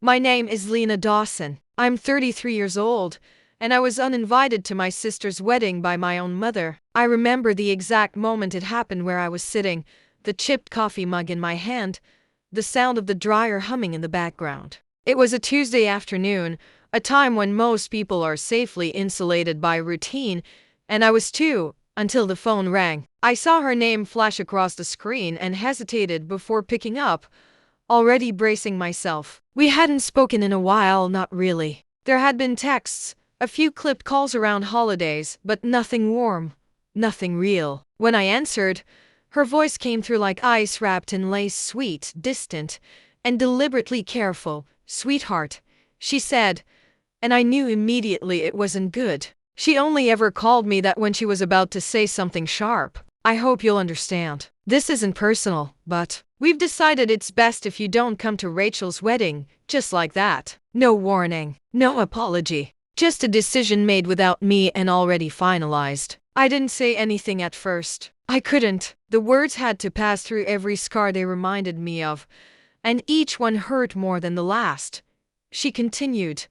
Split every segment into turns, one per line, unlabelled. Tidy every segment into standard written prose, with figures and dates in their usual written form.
My name is Lena Dawson. I'm 33 years old, and I was uninvited to my sister's wedding by my own mother. I remember the exact moment it happened, where I was sitting, the chipped coffee mug in my hand, the sound of the dryer humming in the background. It was a Tuesday afternoon, a time when most people are safely insulated by routine, and I was too, until the phone rang. I saw her name flash across the screen and hesitated before picking up, already bracing myself. We hadn't spoken in a while, not really. There had been texts, a few clipped calls around holidays, but nothing warm, nothing real. When I answered, her voice came through like ice wrapped in lace, sweet, distant, and deliberately careful. "Sweetheart," she said, and I knew immediately it wasn't good. She only ever called me that when she was about to say something sharp. "I hope you'll understand. This isn't personal, but we've decided it's best if you don't come to Rachel's wedding," just like that. No warning, no apology. Just a decision made without me and already finalized. I didn't say anything at first. I couldn't. The words had to pass through every scar they reminded me of, and each one hurt more than the last. She continued,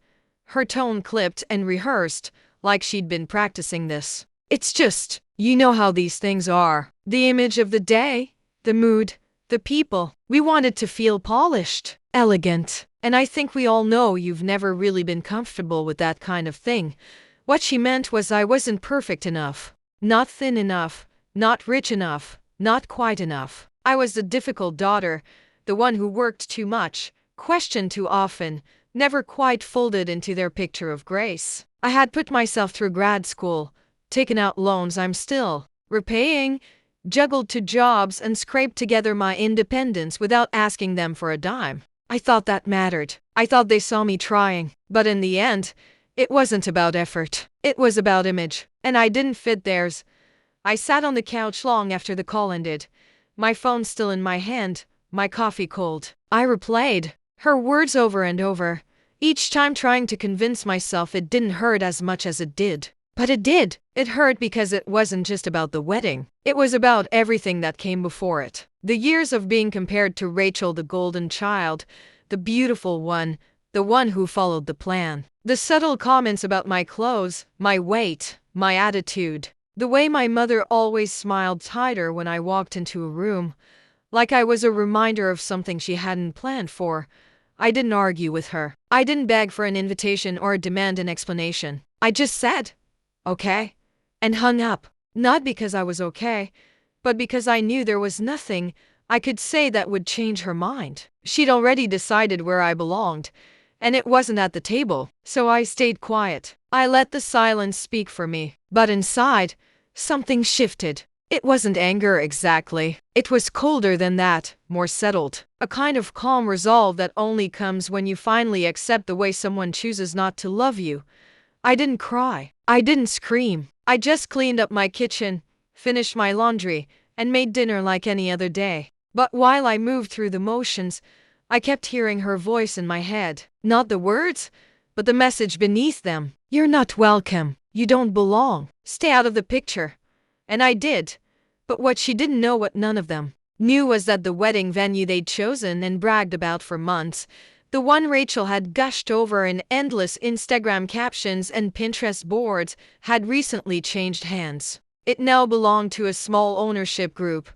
her tone clipped and rehearsed, like she'd been practicing this. "It's just, you know how these things are. The image of the day, the mood, the people. We want it to feel polished, elegant. And I think we all know you've never really been comfortable with that kind of thing." What she meant was I wasn't perfect enough. Not thin enough, not rich enough, not quite enough. I was the difficult daughter, the one who worked too much, questioned too often, never quite folded into their picture of grace. I had put myself through grad school, taken out loans I'm still repaying, juggled two jobs, and scraped together my independence without asking them for a dime. I thought that mattered. I thought they saw me trying. But in the end, it wasn't about effort. It was about image. And I didn't fit theirs. I sat on the couch long after the call ended, my phone still in my hand, my coffee cold. I replayed her words over and over, each time trying to convince myself it didn't hurt as much as it did. But it did. It hurt because it wasn't just about the wedding. It was about everything that came before it. The years of being compared to Rachel, the golden child, the beautiful one, the one who followed the plan. The subtle comments about my clothes, my weight, my attitude. The way my mother always smiled tighter when I walked into a room, like I was a reminder of something she hadn't planned for. I didn't argue with her. I didn't beg for an invitation or demand an explanation. I just said, "Okay," and hung up. Not because I was okay, but because I knew there was nothing I could say that would change her mind. She'd already decided where I belonged, and it wasn't at the table. So I stayed quiet. I let the silence speak for me. But inside, something shifted. It wasn't anger exactly. It was colder than that, more settled. A kind of calm resolve that only comes when you finally accept the way someone chooses not to love you. I didn't cry. I didn't scream. I just cleaned up my kitchen, finished my laundry, and made dinner like any other day. But while I moved through the motions, I kept hearing her voice in my head. Not the words, but the message beneath them. "You're not welcome. You don't belong. Stay out of the picture." And I did. But what she didn't know, what none of them knew, was that the wedding venue they'd chosen and bragged about for months, the one Rachel had gushed over in endless Instagram captions and Pinterest boards, had recently changed hands. It now belonged to a small ownership group,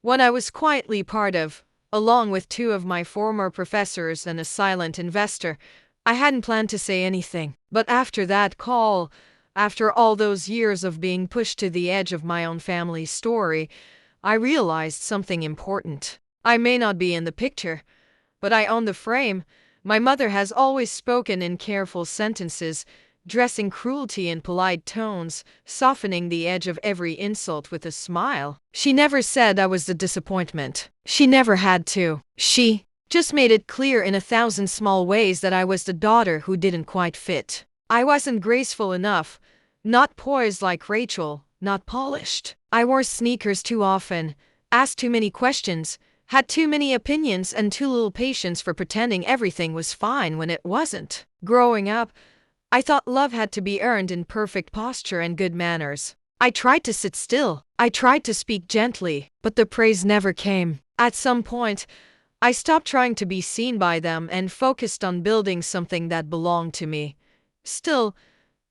one I was quietly part of, along with two of my former professors and a silent investor. I hadn't planned to say anything, but after that call, after all those years of being pushed to the edge of my own family's story, I realized something important. I may not be in the picture, but I own the frame. My mother has always spoken in careful sentences, dressing cruelty in polite tones, softening the edge of every insult with a smile. She never said I was the disappointment. She never had to. She just made it clear in 1,000 small ways that I was the daughter who didn't quite fit. I wasn't graceful enough, not poised like Rachel, not polished. I wore sneakers too often, asked too many questions, had too many opinions, and too little patience for pretending everything was fine when it wasn't. Growing up, I thought love had to be earned in perfect posture and good manners. I tried to sit still. I tried to speak gently, but the praise never came. At some point, I stopped trying to be seen by them and focused on building something that belonged to me. Still,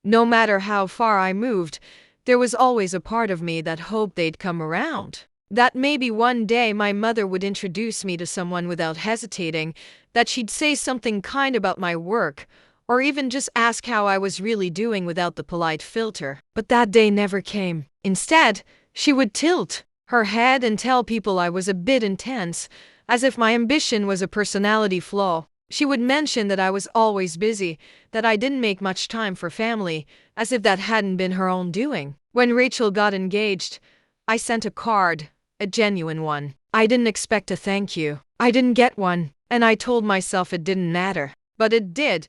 no matter how far I moved, there was always a part of me that hoped they'd come around. That maybe one day my mother would introduce me to someone without hesitating, that she'd say something kind about my work, or even just ask how I was really doing without the polite filter. But that day never came. Instead, she would tilt her head and tell people I was a bit intense, as if my ambition was a personality flaw. She would mention that I was always busy, that I didn't make much time for family, as if that hadn't been her own doing. When Rachel got engaged, I sent a card, a genuine one. I didn't expect a thank you. I didn't get one, and I told myself it didn't matter. But it did.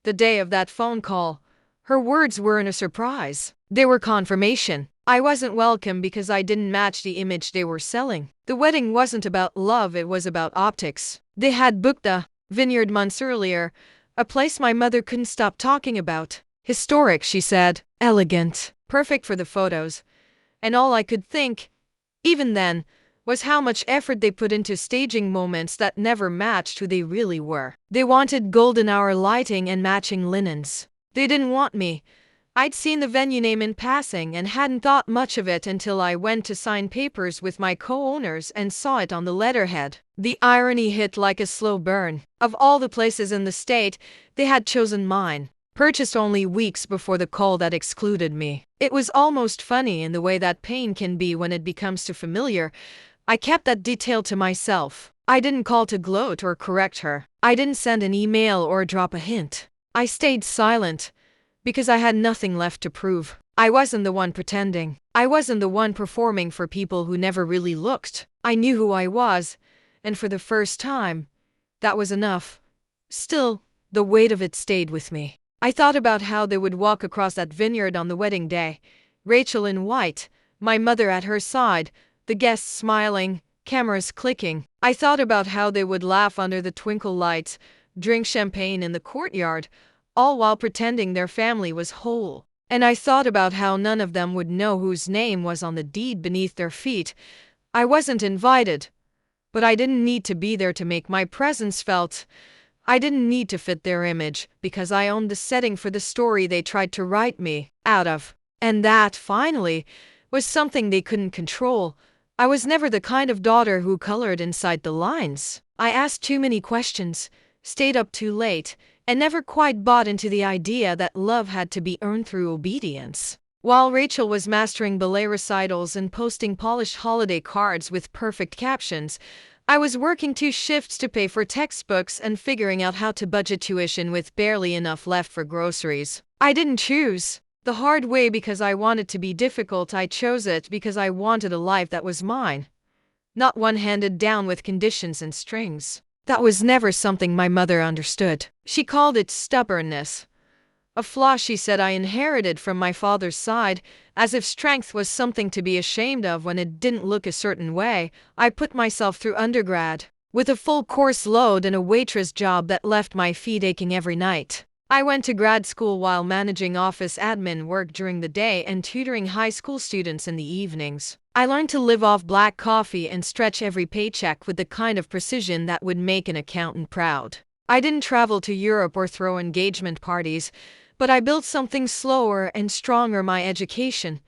The day of that phone call, her words weren't a surprise. They were confirmation. I wasn't welcome because I didn't match the image they were selling. The wedding wasn't about love, it was about optics. They had booked a vineyard months earlier, a place my mother couldn't stop talking about. Historic, she said. Elegant. Perfect for the photos. And all I could think, even then, was how much effort they put into staging moments that never matched who they really were. They wanted golden hour lighting and matching linens. They didn't want me. I'd seen the venue name in passing and hadn't thought much of it until I went to sign papers with my co-owners and saw it on the letterhead. The irony hit like a slow burn. Of all the places in the state, they had chosen mine. Purchased only weeks before the call that excluded me. It was almost funny in the way that pain can be when it becomes too familiar. I kept that detail to myself. I didn't call to gloat or correct her. I didn't send an email or drop a hint. I stayed silent because I had nothing left to prove. I wasn't the one pretending. I wasn't the one performing for people who never really looked. I knew who I was, and for the first time, that was enough. Still, the weight of it stayed with me. I thought about how they would walk across that vineyard on the wedding day. Rachel in white, my mother at her side, the guests smiling, cameras clicking. I thought about how they would laugh under the twinkle lights, drink champagne in the courtyard, all while pretending their family was whole. And I thought about how none of them would know whose name was on the deed beneath their feet. I wasn't invited, but I didn't need to be there to make my presence felt. I didn't need to fit their image, because I owned the setting for the story they tried to write me out of. And that, finally, was something they couldn't control. I was never the kind of daughter who colored inside the lines. I asked too many questions, stayed up too late, and never quite bought into the idea that love had to be earned through obedience. While Rachel was mastering ballet recitals and posting polished holiday cards with perfect captions, I was working 2 shifts to pay for textbooks and figuring out how to budget tuition with barely enough left for groceries. I didn't choose the hard way because I wanted to be difficult. I chose it because I wanted a life that was mine, not one handed down with conditions and strings. That was never something my mother understood. She called it stubbornness. A flaw she said I inherited from my father's side, as if strength was something to be ashamed of when it didn't look a certain way. I put myself through undergrad, with a full course load and a waitress job that left my feet aching every night. I went to grad school while managing office admin work during the day and tutoring high school students in the evenings. I learned to live off black coffee and stretch every paycheck with the kind of precision that would make an accountant proud. I didn't travel to Europe or throw engagement parties, but I built something slower and stronger: my education,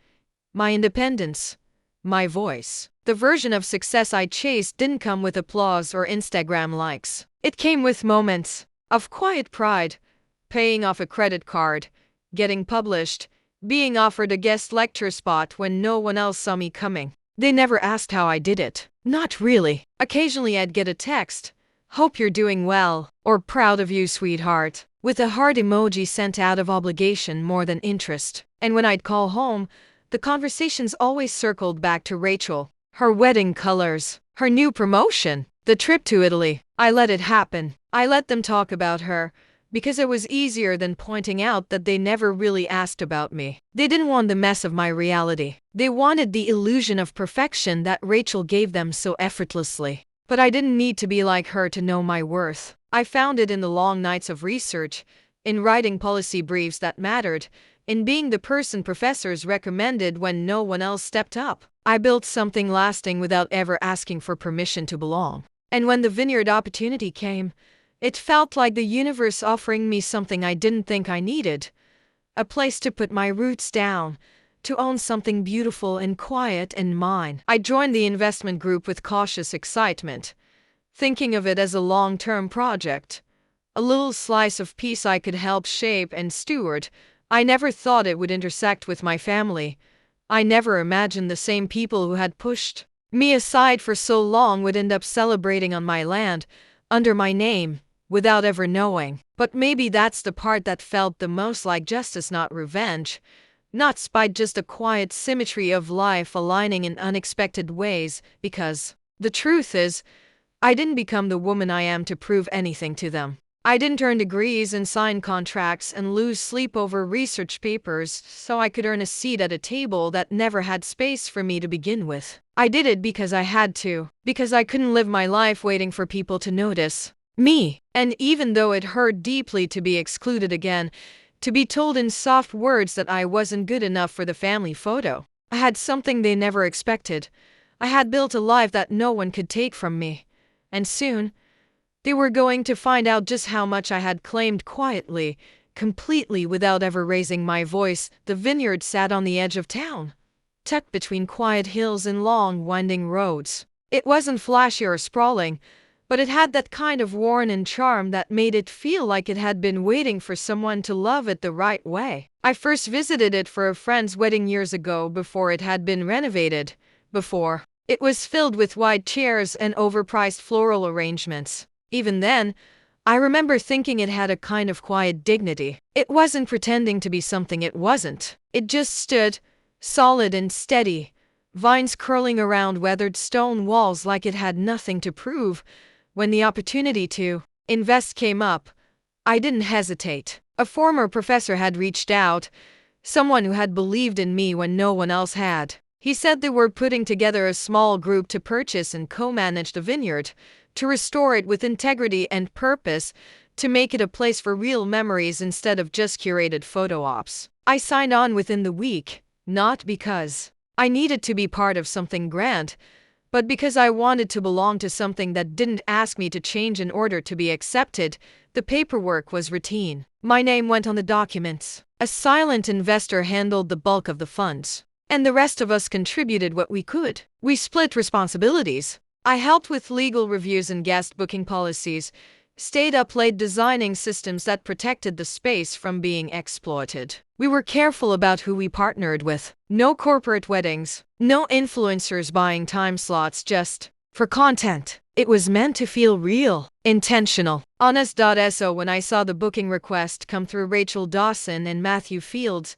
my independence, my voice. The version of success I chased didn't come with applause or Instagram likes. It came with moments of quiet pride, paying off a credit card, getting published, being offered a guest lecture spot when no one else saw me coming. They never asked how I did it. Not really. Occasionally I'd get a text, "Hope you're doing well," or "Proud of you, sweetheart," with a heart emoji sent out of obligation more than interest. And when I'd call home, the conversations always circled back to Rachel, her wedding colors, her new promotion, the trip to Italy. I let it happen. I let them talk about her, because it was easier than pointing out that they never really asked about me. They didn't want the mess of my reality. They wanted the illusion of perfection that Rachel gave them so effortlessly. But I didn't need to be like her to know my worth. I found it in the long nights of research, in writing policy briefs that mattered, in being the person professors recommended when no one else stepped up. I built something lasting without ever asking for permission to belong. And when the vineyard opportunity came, it felt like the universe offering me something I didn't think I needed. A place to put my roots down, to own something beautiful and quiet and mine. I joined the investment group with cautious excitement, thinking of it as a long-term project, a little slice of peace I could help shape and steward. I never thought it would intersect with my family. I never imagined the same people who had pushed me aside for so long would end up celebrating on my land, under my name, without ever knowing. But maybe that's the part that felt the most like justice, not revenge, not spite, just a quiet symmetry of life aligning in unexpected ways, because the truth is, I didn't become the woman I am to prove anything to them. I didn't earn degrees and sign contracts and lose sleep over research papers so I could earn a seat at a table that never had space for me to begin with. I did it because I had to, because I couldn't live my life waiting for people to notice me. And even though it hurt deeply to be excluded again, to be told in soft words that I wasn't good enough for the family photo, I had something they never expected. I had built a life that no one could take from me. And soon, they were going to find out just how much I had claimed quietly, completely without ever raising my voice. The vineyard sat on the edge of town, tucked between quiet hills and long, winding roads. It wasn't flashy or sprawling, but it had that kind of warmth and charm that made it feel like it had been waiting for someone to love it the right way. I first visited it for a friend's wedding years ago, before it had been renovated, before it was filled with wide chairs and overpriced floral arrangements. Even then, I remember thinking it had a kind of quiet dignity. It wasn't pretending to be something it wasn't. It just stood, solid and steady, vines curling around weathered stone walls like it had nothing to prove. When the opportunity to invest came up, I didn't hesitate. A former professor had reached out, someone who had believed in me when no one else had. He said they were putting together a small group to purchase and co-manage the vineyard, to restore it with integrity and purpose, to make it a place for real memories instead of just curated photo ops. I signed on within the week, not because I needed to be part of something grand, but because I wanted to belong to something that didn't ask me to change in order to be accepted. The paperwork was routine. My name went on the documents. A silent investor handled the bulk of the funds, and the rest of us contributed what we could. We split responsibilities. I helped with legal reviews and guest booking policies, stayed up late designing systems that protected the space from being exploited. We were careful about who we partnered with. No corporate weddings, no influencers buying time slots just for content. It was meant to feel real, intentional. Honest.so. When I saw the booking request come through Rachel Dawson and Matthew Fields,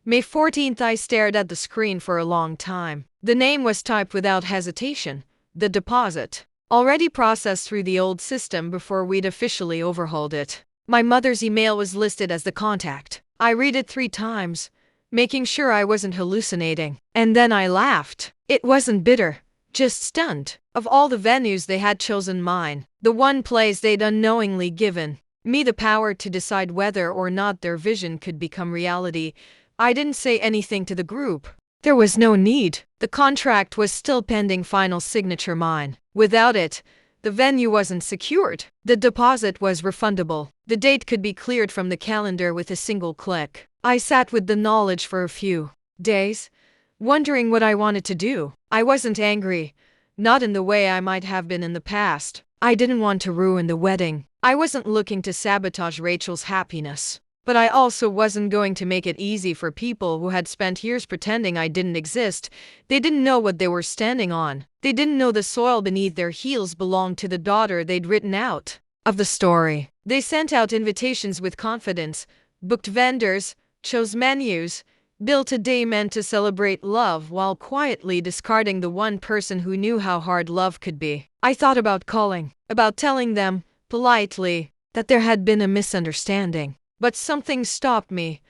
May 14th, I stared at the screen for a long time. The name was typed without hesitation. The deposit, already processed through the old system before we'd officially overhauled it. My mother's email was listed as the contact. I read it 3 times, making sure I wasn't hallucinating. And then I laughed. It wasn't bitter, just stunned. Of all the venues, they had chosen mine, the one place they'd unknowingly given me the power to decide whether or not their vision could become reality. I didn't say anything to the group. There was no need. The contract was still pending final signature mine. Without it, the venue wasn't secured. The deposit was refundable. The date could be cleared from the calendar with a single click. I sat with the knowledge for a few days, wondering what I wanted to do. I wasn't angry, not in the way I might have been in the past. I didn't want to ruin the wedding. I wasn't looking to sabotage Rachel's happiness. But I also wasn't going to make it easy for people who had spent years pretending I didn't exist. They didn't know what they were standing on. They didn't know the soil beneath their heels belonged to the daughter they'd written out of the story. They sent out invitations with confidence, booked vendors, chose menus, built a day meant to celebrate love while quietly discarding the one person who knew how hard love could be. I thought about calling, about telling them, politely, that there had been a misunderstanding. But something stopped me.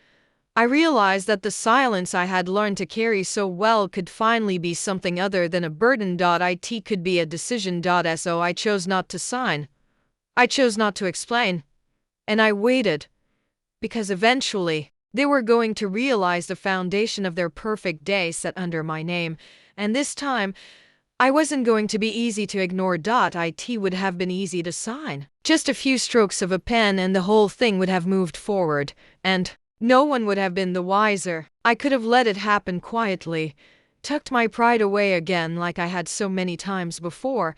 I realized that the silence I had learned to carry so well could finally be something other than a burden. It could be a decision. So I chose not to sign. I chose not to explain. And I waited. Because eventually, they were going to realize the foundation of their perfect day set under my name. And this time, I wasn't going to be easy to ignore. It would have been easy to sign. Just a few strokes of a pen and the whole thing would have moved forward, and no one would have been the wiser. I could have let it happen quietly, tucked my pride away again like I had so many times before,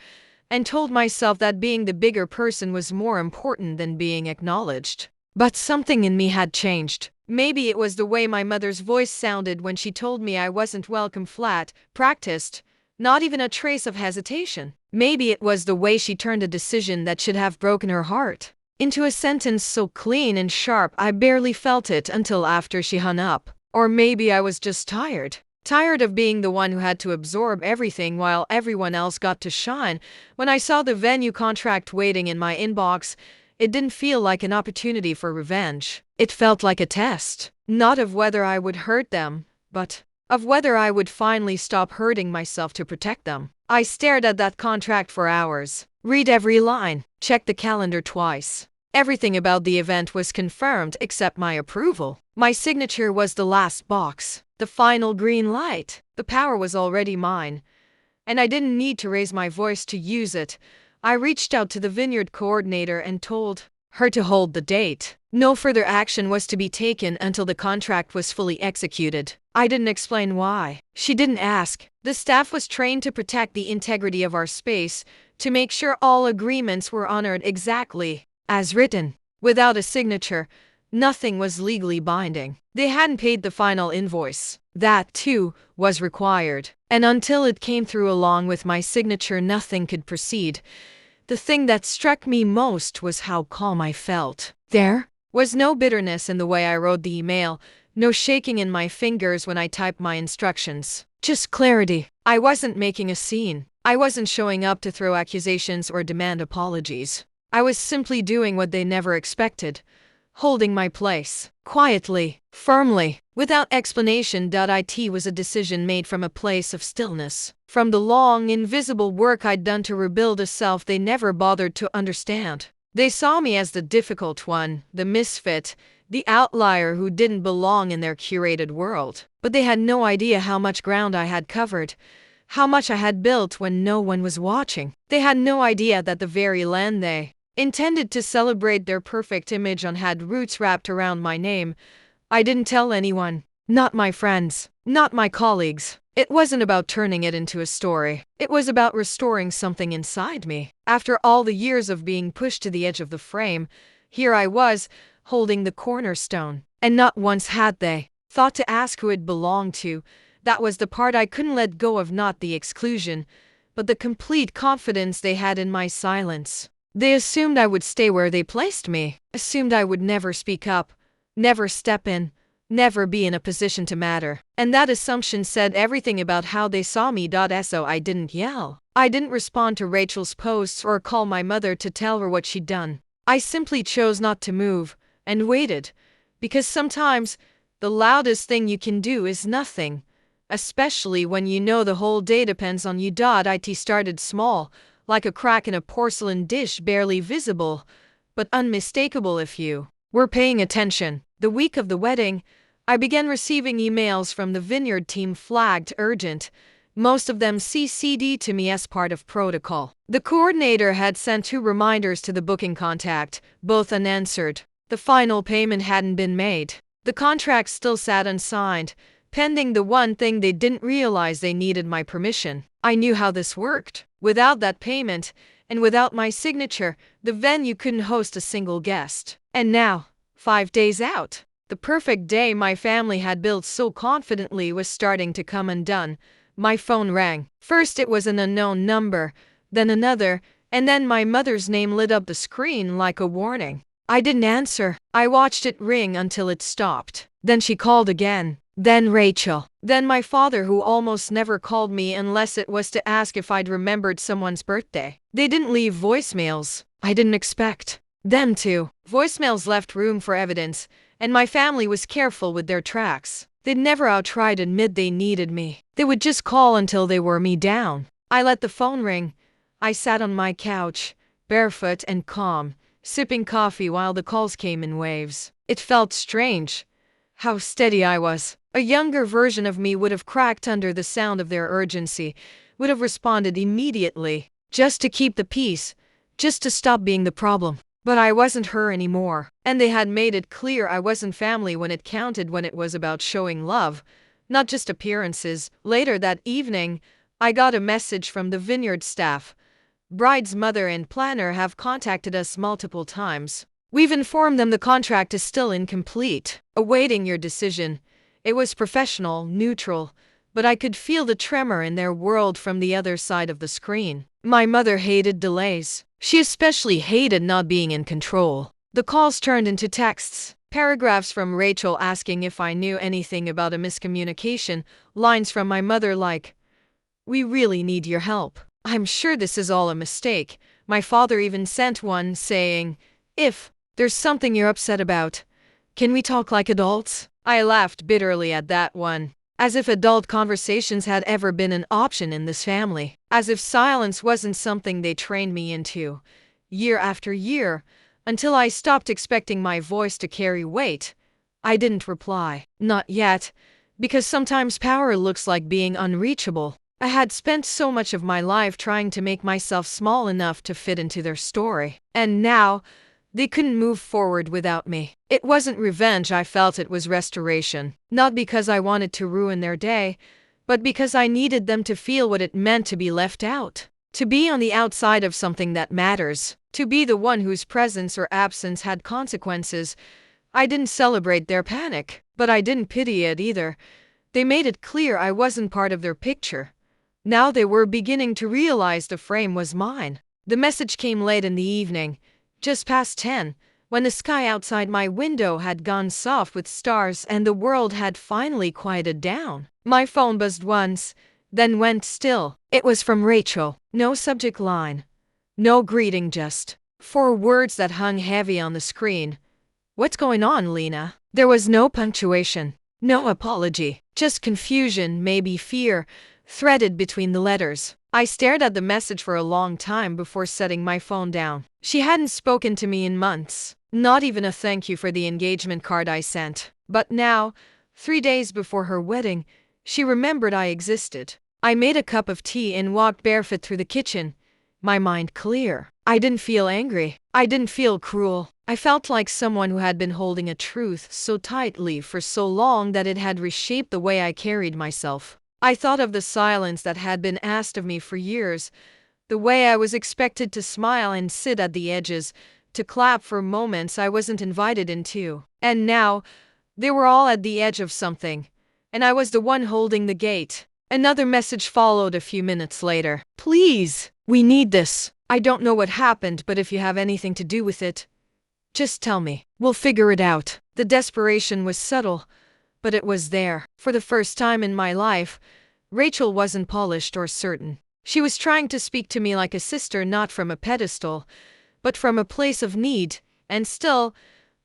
and told myself that being the bigger person was more important than being acknowledged. But something in me had changed. Maybe it was the way my mother's voice sounded when she told me I wasn't welcome. Flat, practiced, not even a trace of hesitation. Maybe it was the way she turned a decision that should have broken her heart into a sentence so clean and sharp I barely felt it until after she hung up. Or maybe I was just tired. Tired of being the one who had to absorb everything while everyone else got to shine. When I saw the venue contract waiting in my inbox, it didn't feel like an opportunity for revenge. It felt like a test. Not of whether I would hurt them, but of whether I would finally stop hurting myself to protect them. I stared at that contract for hours, read every line, checked the calendar twice. Everything about the event was confirmed except my approval. My signature was the last box, the final green light. The power was already mine, and I didn't need to raise my voice to use it. I reached out to the vineyard coordinator and told her to hold the date. No further action was to be taken until the contract was fully executed. I didn't explain why. She didn't ask. The staff was trained to protect the integrity of our space, to make sure all agreements were honored exactly as written. Without a signature, nothing was legally binding. They hadn't paid the final invoice. That, too, was required. And until it came through along with my signature, nothing could proceed. The thing that struck me most was how calm I felt. There was no bitterness in the way I wrote the email, no shaking in my fingers when I typed my instructions. Just clarity. I wasn't making a scene. I wasn't showing up to throw accusations or demand apologies. I was simply doing what they never expected, holding my place, quietly, firmly, without explanation. It was a decision made from a place of stillness, from the long, invisible work I'd done to rebuild a self they never bothered to understand. They saw me as the difficult one, the misfit, the outlier who didn't belong in their curated world. But they had no idea how much ground I had covered, how much I had built when no one was watching. They had no idea that the very land they intended to celebrate their perfect image on had roots wrapped around my name. I didn't tell anyone, not my friends, not my colleagues. It wasn't about turning it into a story. It was about restoring something inside me. After all the years of being pushed to the edge of the frame, here I was, holding the cornerstone. And not once had they thought to ask who it belonged to. That was the part I couldn't let go of, not the exclusion, but the complete confidence they had in my silence. They assumed I would stay where they placed me, assumed I would never speak up, never step in, never be in a position to matter. And that assumption said everything about how they saw me. So I didn't yell. I didn't respond to Rachel's posts or call my mother to tell her what she'd done. I simply chose not to move, and waited, because sometimes the loudest thing you can do is nothing, especially when you know the whole day depends on you. It started small, like a crack in a porcelain dish, barely visible, but unmistakable if you were paying attention. The week of the wedding, I began receiving emails from the vineyard team flagged urgent, most of them CC'd to me as part of protocol. The coordinator had sent 2 reminders to the booking contact, both unanswered. The final payment hadn't been made. The contract still sat unsigned, pending the one thing they didn't realize: they needed my permission. I knew how this worked. Without that payment, and without my signature, the venue couldn't host a single guest. And now, 5 days out, the perfect day my family had built so confidently was starting to come undone. My phone rang. First it was an unknown number, then another, and then my mother's name lit up the screen like a warning. I didn't answer. I watched it ring until it stopped. Then she called again. Then Rachel. Then my father, who almost never called me unless it was to ask if I'd remembered someone's birthday. They didn't leave voicemails. I didn't expect them to. Voicemails left room for evidence, and my family was careful with their tracks. They'd never outright admit they needed me. They would just call until they wore me down. I let the phone ring. I sat on my couch, barefoot and calm, sipping coffee while the calls came in waves. It felt strange how steady I was. A younger version of me would have cracked under the sound of their urgency, would have responded immediately, just to keep the peace, just to stop being the problem. But I wasn't her anymore, and they had made it clear I wasn't family when it counted, when it was about showing love, not just appearances. Later that evening, I got a message from the vineyard staff. Bride's mother and planner have contacted us multiple times. We've informed them the contract is still incomplete, awaiting your decision. It was professional, neutral, but I could feel the tremor in their world from the other side of the screen. My mother hated delays. She especially hated not being in control. The calls turned into texts, paragraphs from Rachel asking if I knew anything about a miscommunication, lines from my mother like, "We really need your help. I'm sure this is all a mistake." My father even sent one saying, "If there's something you're upset about, can we talk like adults?" I laughed bitterly at that one. As if adult conversations had ever been an option in this family. As if silence wasn't something they trained me into, year after year, until I stopped expecting my voice to carry weight. I didn't reply. Not yet, because sometimes power looks like being unreachable. I had spent so much of my life trying to make myself small enough to fit into their story. And now, they couldn't move forward without me. It wasn't revenge I felt, it was restoration. Not because I wanted to ruin their day, but because I needed them to feel what it meant to be left out. To be on the outside of something that matters. To be the one whose presence or absence had consequences. I didn't celebrate their panic, but I didn't pity it either. They made it clear I wasn't part of their picture. Now they were beginning to realize the frame was mine. The message came late in the evening, just past 10, when the sky outside my window had gone soft with stars and the world had finally quieted down. My phone buzzed once, then went still. It was from Rachel. No subject line. No greeting, just 4 words that hung heavy on the screen. "What's going on, Lena?" There was no punctuation, no apology, just confusion, maybe fear, threaded between the letters. I stared at the message for a long time before setting my phone down. She hadn't spoken to me in months, not even a thank you for the engagement card I sent. But now, 3 days before her wedding, she remembered I existed. I made a cup of tea and walked barefoot through the kitchen, my mind clear. I didn't feel angry. I didn't feel cruel. I felt like someone who had been holding a truth so tightly for so long that it had reshaped the way I carried myself. I thought of the silence that had been asked of me for years, the way I was expected to smile and sit at the edges, to clap for moments I wasn't invited into. And now, they were all at the edge of something, and I was the one holding the gate. Another message followed a few minutes later. "Please, we need this. I don't know what happened, but if you have anything to do with it, just tell me. We'll figure it out." The desperation was subtle, but it was there. For the first time in my life, Rachel wasn't polished or certain. She was trying to speak to me like a sister, not from a pedestal, but from a place of need. And still,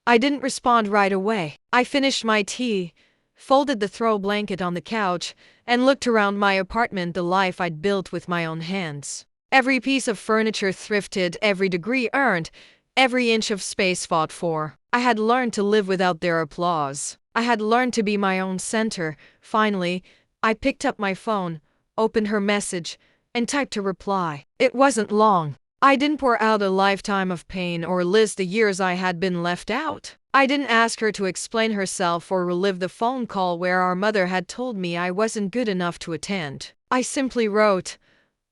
I didn't respond right away. I finished my tea, folded the throw blanket on the couch, and looked around my apartment, the life I'd built with my own hands. Every piece of furniture thrifted, every degree earned, every inch of space fought for. I had learned to live without their applause. I had learned to be my own center. Finally, I picked up my phone, opened her message, and typed a reply. It wasn't long. I didn't pour out a lifetime of pain or list the years I had been left out. I didn't ask her to explain herself or relive the phone call where our mother had told me I wasn't good enough to attend. I simply wrote,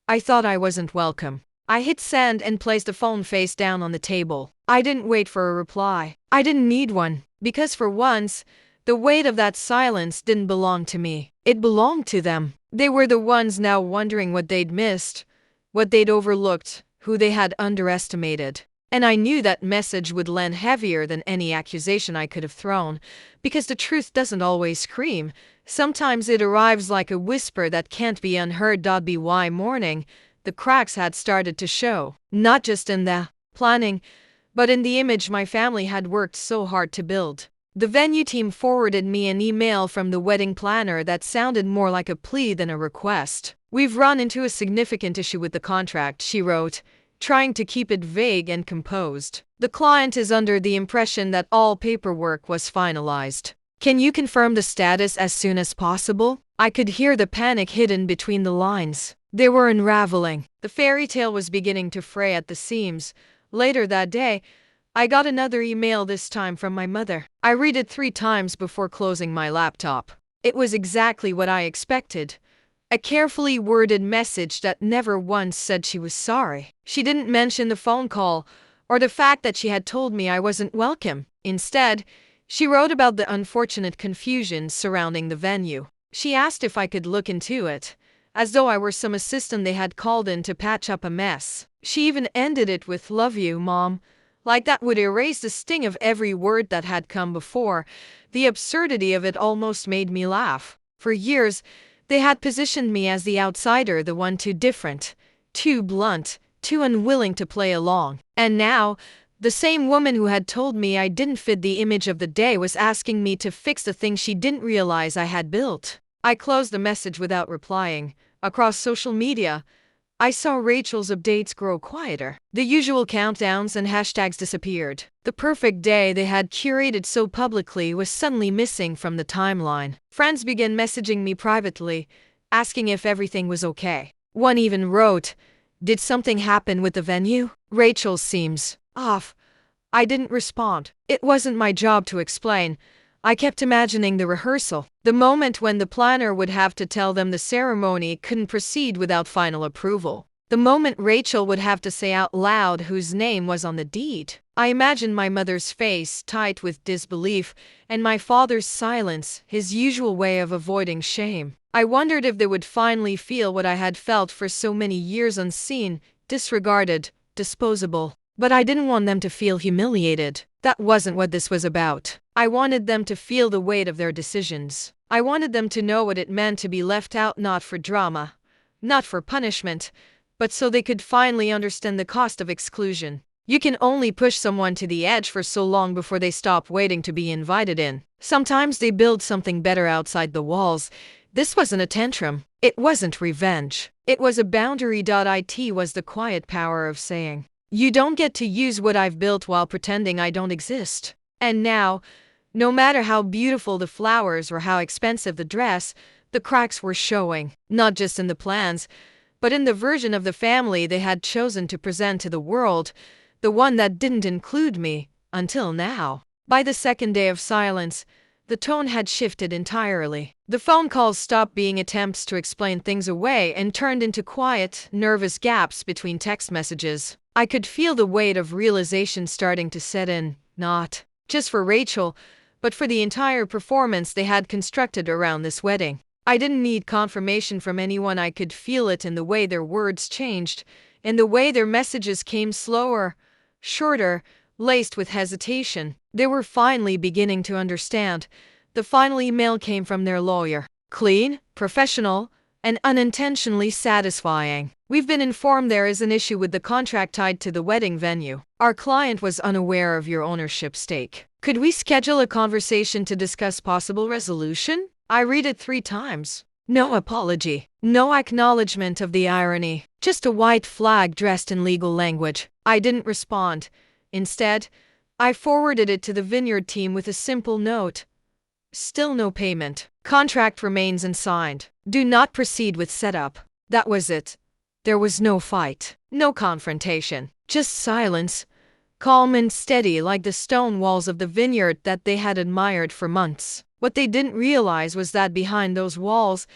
"I thought I wasn't welcome." I hit send and placed the phone face down on the table. I didn't wait for a reply. I didn't need one, because for once, the weight of that silence didn't belong to me. It belonged to them. They were the ones now wondering what they'd missed, what they'd overlooked, who they had underestimated. And I knew that message would land heavier than any accusation I could have thrown, because the truth doesn't always scream. Sometimes it arrives like a whisper that can't be unheard. By morning, the cracks had started to show, not just in the planning, but in the image my family had worked so hard to build. The venue team forwarded me an email from the wedding planner that sounded more like a plea than a request. "We've run into a significant issue with the contract," she wrote, trying to keep it vague and composed. "The client is under the impression that all paperwork was finalized. Can you confirm the status as soon as possible?" I could hear the panic hidden between the lines. They were unraveling. The fairy tale was beginning to fray at the seams. Later that day, I got another email, this time from my mother. I read it 3 times before closing my laptop. It was exactly what I expected. A carefully worded message that never once said she was sorry. She didn't mention the phone call or the fact that she had told me I wasn't welcome. Instead, she wrote about the unfortunate confusion surrounding the venue. She asked if I could look into it, as though I were some assistant they had called in to patch up a mess. She even ended it with "Love you, Mom." Like that would erase the sting of every word that had come before. The absurdity of it almost made me laugh. For years, they had positioned me as the outsider, the one too different, too blunt, too unwilling to play along. And now, the same woman who had told me I didn't fit the image of the day was asking me to fix the thing she didn't realize I had built. I closed the message without replying. Across social media, I saw Rachel's updates grow quieter. The usual countdowns and hashtags disappeared. The perfect day they had curated so publicly was suddenly missing from the timeline. Friends began messaging me privately, asking if everything was okay. One even wrote, "Did something happen with the venue? Rachel seems off." I didn't respond. It wasn't my job to explain. I kept imagining the rehearsal, the moment when the planner would have to tell them the ceremony couldn't proceed without final approval. The moment Rachel would have to say out loud whose name was on the deed. I imagined my mother's face, tight with disbelief, and my father's silence, his usual way of avoiding shame. I wondered if they would finally feel what I had felt for so many years, unseen, disregarded, disposable. But I didn't want them to feel humiliated. That wasn't what this was about. I wanted them to feel the weight of their decisions. I wanted them to know what it meant to be left out, not for drama, not for punishment, but so they could finally understand the cost of exclusion. You can only push someone to the edge for so long before they stop waiting to be invited in. Sometimes they build something better outside the walls. This wasn't a tantrum. It wasn't revenge. It was a boundary. It was the quiet power of saying, "You don't get to use what I've built while pretending I don't exist." And now, no matter how beautiful the flowers or how expensive the dress, the cracks were showing, not just in the plans, but in the version of the family they had chosen to present to the world, the one that didn't include me, until now. By the second day of silence, the tone had shifted entirely. The phone calls stopped being attempts to explain things away and turned into quiet, nervous gaps between text messages. I could feel the weight of realization starting to set in, not just for Rachel, but for the entire performance they had constructed around this wedding. I didn't need confirmation from anyone. I could feel it in the way their words changed, in the way their messages came slower, shorter, laced with hesitation. They were finally beginning to understand. The final email came from their lawyer. Clean, professional, and unintentionally satisfying. "We've been informed there is an issue with the contract tied to the wedding venue. Our client was unaware of your ownership stake. Could we schedule a conversation to discuss possible resolution?" I read it 3 times. No apology. No acknowledgement of the irony. Just a white flag dressed in legal language. I didn't respond. Instead, I forwarded it to the Vineyard team with a simple note. Still no payment. Contract remains unsigned. Do not proceed with setup. That was it. There was no fight. No confrontation. Just silence. Calm and steady like the stone walls of the vineyard that they had admired for months. What they didn't realize was that behind those walls,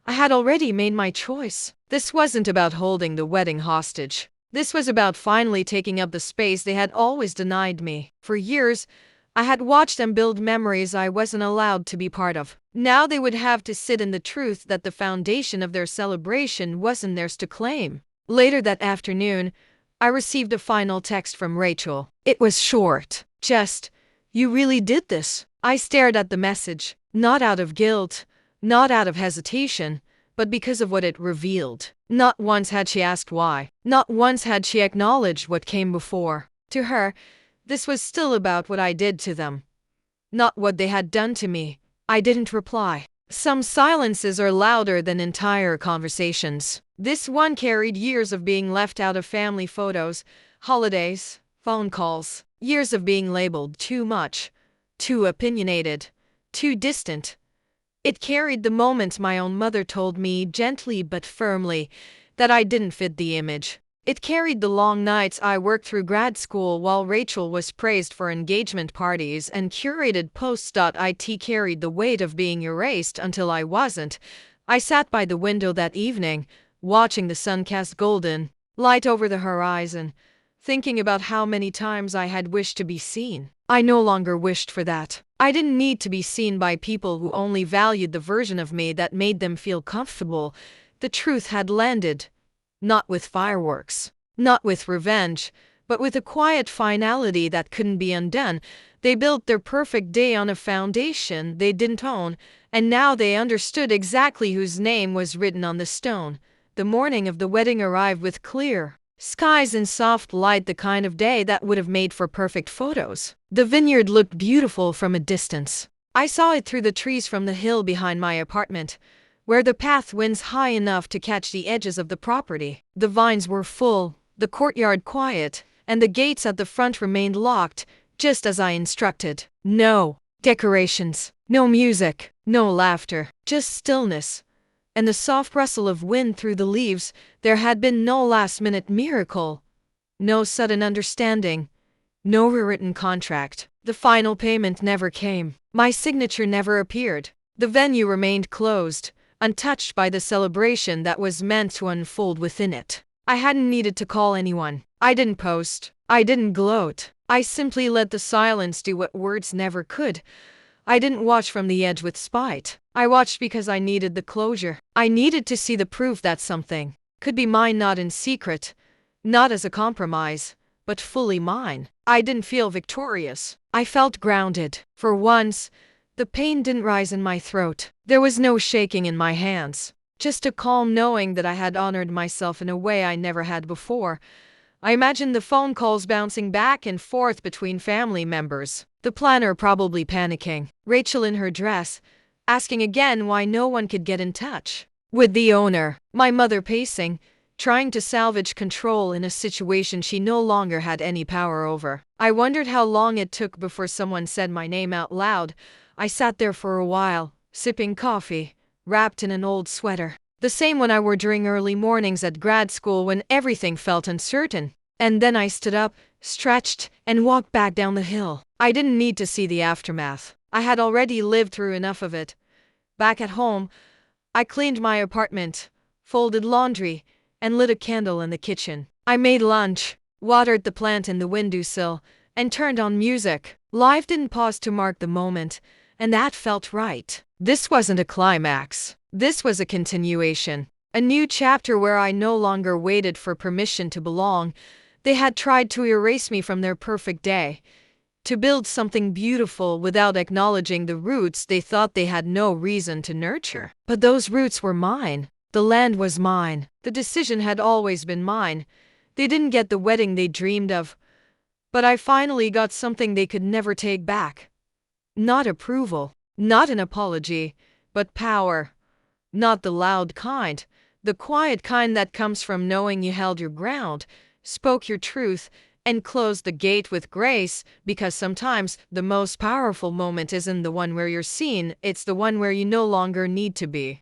I had already made my choice. This wasn't about holding the wedding hostage. This was about finally taking up the space they had always denied me. For years, I had watched them build memories I wasn't allowed to be part of. Now they would have to sit in the truth that the foundation of their celebration wasn't theirs to claim. Later that afternoon, I received a final text from Rachel. It was short. Just, "You really did this." I stared at the message, not out of guilt, not out of hesitation, but because of what it revealed. Not once had she asked why. Not once had she acknowledged what came before. To her, this was still about what I did to them, not what they had done to me. I didn't reply. Some silences are louder than entire conversations. This one carried years of being left out of family photos, holidays, phone calls, years of being labeled too much, too opinionated, too distant. It carried the moment my own mother told me gently but firmly, that I didn't fit the image. It carried the long nights I worked through grad school while Rachel was praised for engagement parties and curated posts. It carried the weight of being erased until I wasn't. I sat by the window that evening, watching the sun cast golden light over the horizon, thinking about how many times I had wished to be seen. I no longer wished for that. I didn't need to be seen by people who only valued the version of me that made them feel comfortable. The truth had landed. Not with fireworks, not with revenge, but with a quiet finality that couldn't be undone. They built their perfect day on a foundation they didn't own, and now they understood exactly whose name was written on the stone. The morning of the wedding arrived with clear skies and soft light, the kind of day that would have made for perfect photos. The vineyard looked beautiful from a distance. I saw it through the trees from the hill behind my apartment, where the path winds high enough to catch the edges of the property. The vines were full, the courtyard quiet, and the gates at the front remained locked, just as I instructed. No decorations, no music, no laughter, just stillness and the soft rustle of wind through the leaves. There had been no last-minute miracle, no sudden understanding, no rewritten contract. The final payment never came. My signature never appeared. The venue remained closed, untouched by the celebration that was meant to unfold within it. I hadn't needed to call anyone. I didn't post. I didn't gloat. I simply let the silence do what words never could. I didn't watch from the edge with spite. I watched because I needed the closure. I needed to see the proof that something could be mine, not in secret, not as a compromise, but fully mine. I didn't feel victorious. I felt grounded. For once, the pain didn't rise in my throat. There was no shaking in my hands, just a calm knowing that I had honored myself in a way I never had before. I imagined the phone calls bouncing back and forth between family members, the planner probably panicking, Rachel in her dress, asking again why no one could get in touch with the owner, my mother pacing, trying to salvage control in a situation she no longer had any power over. I wondered how long it took before someone said my name out loud. I sat there for a while, sipping coffee, wrapped in an old sweater, the same one I wore during early mornings at grad school when everything felt uncertain. And then I stood up, stretched, and walked back down the hill. I didn't need to see the aftermath. I had already lived through enough of it. Back at home, I cleaned my apartment, folded laundry, and lit a candle in the kitchen. I made lunch, watered the plant in the windowsill, and turned on music. Life didn't pause to mark the moment, and that felt right. This wasn't a climax. This was a continuation. A new chapter where I no longer waited for permission to belong. They had tried to erase me from their perfect day, to build something beautiful without acknowledging the roots they thought they had no reason to nurture. But those roots were mine. The land was mine. The decision had always been mine. They didn't get the wedding they dreamed of, but I finally got something they could never take back. Not approval, not an apology, but power. Not the loud kind, the quiet kind that comes from knowing you held your ground, spoke your truth, and closed the gate with grace, because sometimes the most powerful moment isn't the one where you're seen, it's the one where you no longer need to be.